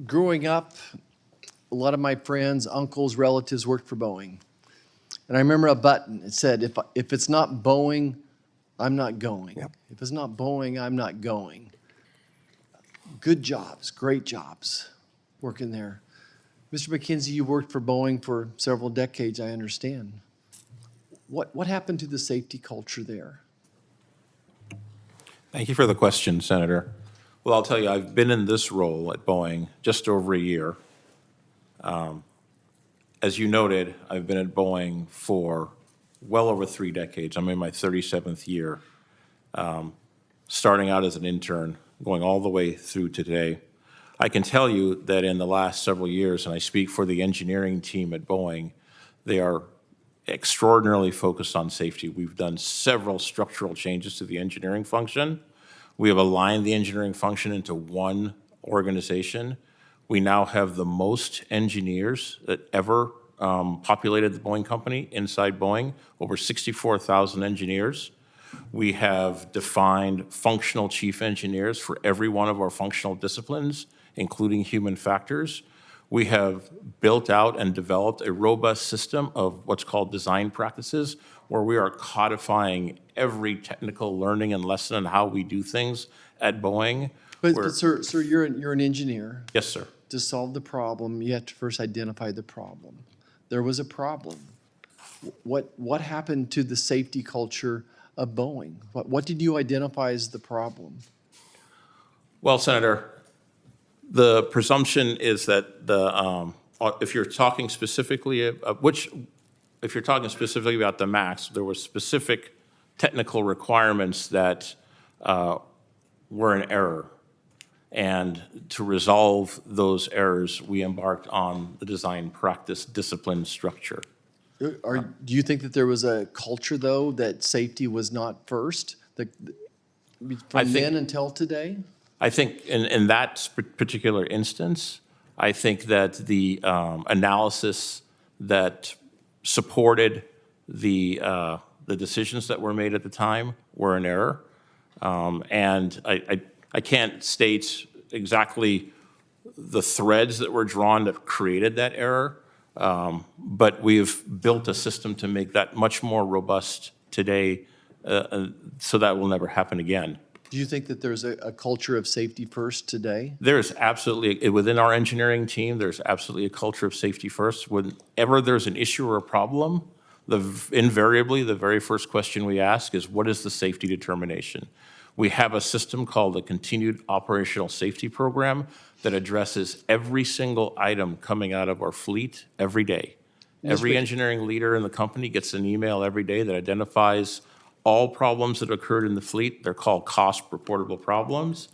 Growing up, a lot of my friends, uncles, relatives worked for Boeing. And I remember a button. It said, if it's not Boeing, I'm not going. Yep. If it's not Boeing, I'm not going. Good jobs, great jobs working there. Mr. McKenzie, you worked for Boeing for several decades, I understand. What happened to the safety culture there? Thank you for the question, Senator. Well, I'll tell you, I've been in this role at Boeing just over a year. As you noted, I've been at Boeing for well over 3 decades. I'm in my 37th year, starting out as an intern, going all the way through today. I can tell you that in the last several years, and I speak for the engineering team at Boeing, they are extraordinarily focused on safety. We've done several structural changes to the engineering function. We have aligned the engineering function into one organization. We now have the most engineers that ever populated the Boeing company inside Boeing, over 64,000 engineers. We have defined functional chief engineers for every one of our functional disciplines, including human factors. We have built out and developed a robust system of what's called design practices, where we are codifying every technical learning and lesson on how we do things at Boeing. But sir, you're an engineer. Yes, sir. To solve the problem, you have to first identify the problem. There was a problem. What happened to the safety culture of Boeing? What did you identify as the problem? Well, Senator, the presumption is that if you're talking specifically if you're talking specifically about the MAX, there were specific technical requirements that were in error. And to resolve those errors, we embarked on the design practice discipline structure. Do you think that there was a culture, though, that safety was not first, from then until today? I think in that particular instance, I think that the analysis that supported the decisions that were made at the time were in error. And I can't state exactly the threads that were drawn that created that error, but we've built a system to make that much more robust today so that will never happen again. Do you think that there's a culture of safety first today? There's absolutely, within our engineering team, there's absolutely a culture of safety first. Whenever there's an issue or a problem, invariably the very first question we ask is, what is the safety determination? We have a system called the Continued Operational Safety Program that addresses every single item coming out of our fleet every day. Every engineering leader in the company gets an email every day that identifies all problems that occurred in the fleet. They're called cost reportable problems.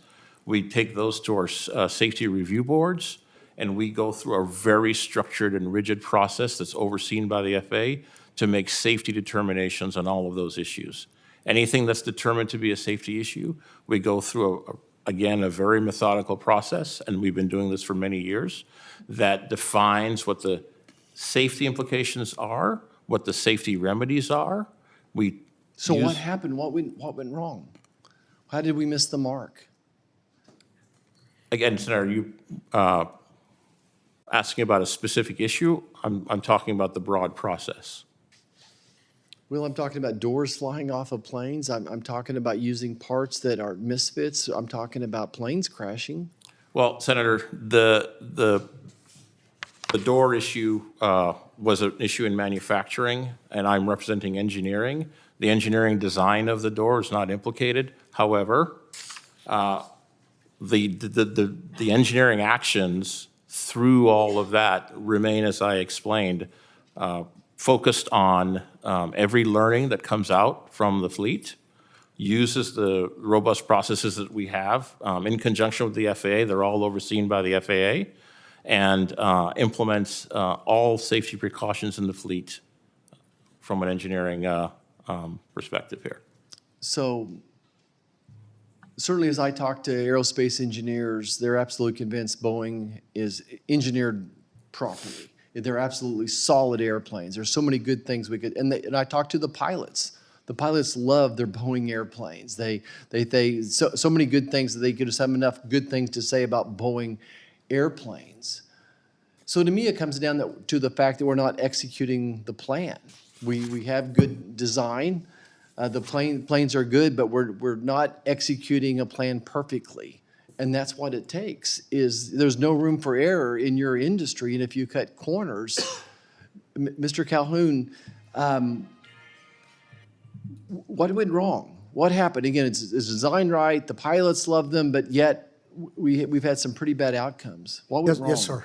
We take those to our safety review boards, and we go through a very structured and rigid process that's overseen by the FAA to make safety determinations on all of those issues. Anything that's determined to be a safety issue, we go through, again, a very methodical process, and we've been doing this for many years, that defines what the safety implications are, what the safety remedies are. So what happened? What went wrong? How did we miss the mark? Again, Senator, you asking about a specific issue? I'm talking about the broad process. Well, I'm talking about doors flying off of planes. I'm talking about using parts that are misfits. I'm talking about planes crashing. Well, Senator, the door issue was an issue in manufacturing, and I'm representing engineering. The engineering design of the door is not implicated. However, the engineering actions through all of that remain, as I explained, focused on every learning that comes out from the fleet, uses the robust processes that we have in conjunction with the FAA. They're all overseen by the FAA, and implements all safety precautions in the fleet from an engineering perspective here. So certainly as I talk to aerospace engineers, they're absolutely convinced Boeing is engineered properly. They're absolutely solid airplanes. There's so many good things we could, and I talk to the pilots. The pilots love their Boeing airplanes. So many good things that they could just have enough good things to say about Boeing airplanes. So to me, it comes down to the fact that we're not executing the plan. We have good design, the planes are good, but we're not executing a plan perfectly. And that's what it takes, is there's no room for error in your industry, and if you cut corners, Mr. Calhoun, what went wrong? What happened? Again, it's designed right, the pilots love them, but yet we've had some pretty bad outcomes. What went wrong? Yes, sir.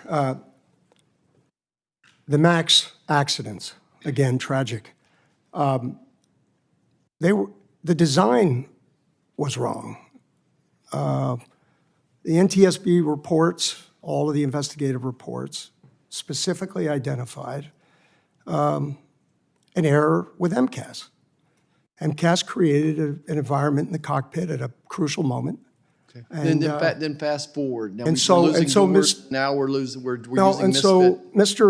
The MAX accidents, again, tragic. The design was wrong. The NTSB reports, all of the investigative reports, specifically identified an error with MCAS. MCAS created an environment in the cockpit at a crucial moment. Okay. And, Then fast forward. Now and we're so- losing and so the Ms. word. Now we're using and so, misfit.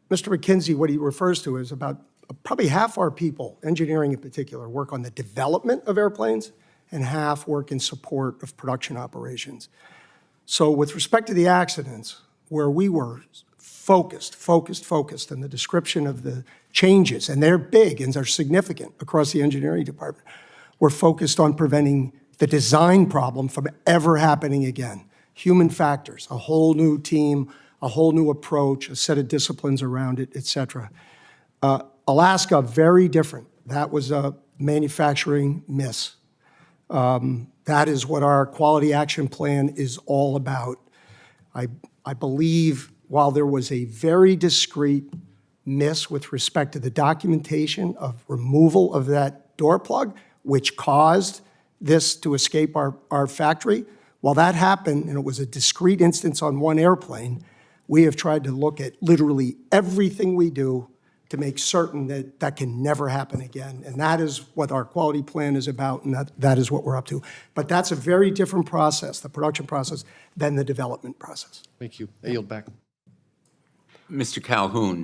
Mr. McKinsey, what he refers to is about probably half our people, engineering in particular, work on the development of airplanes, and half work in support of production operations. So with respect to the accidents, where we were focused in the description of the changes, and they're big and they're significant across the engineering department, we're focused on preventing the design problem from ever happening again. Human factors, a whole new team, a whole new approach, a set of disciplines around it, et cetera. Alaska, very different. That was a manufacturing miss. That is what our quality action plan is all about. I believe while there was a very discrete miss with respect to the documentation of removal of that door plug, which caused this to escape our factory, while that happened and it was a discrete instance on one airplane, we have tried to look at literally everything we do to make certain that that can never happen again. And that is what our quality plan is about, and that is what we're up to. But that's a very different process, the production process, than the development process. Thank you. I yield back. Mr. Calhoun,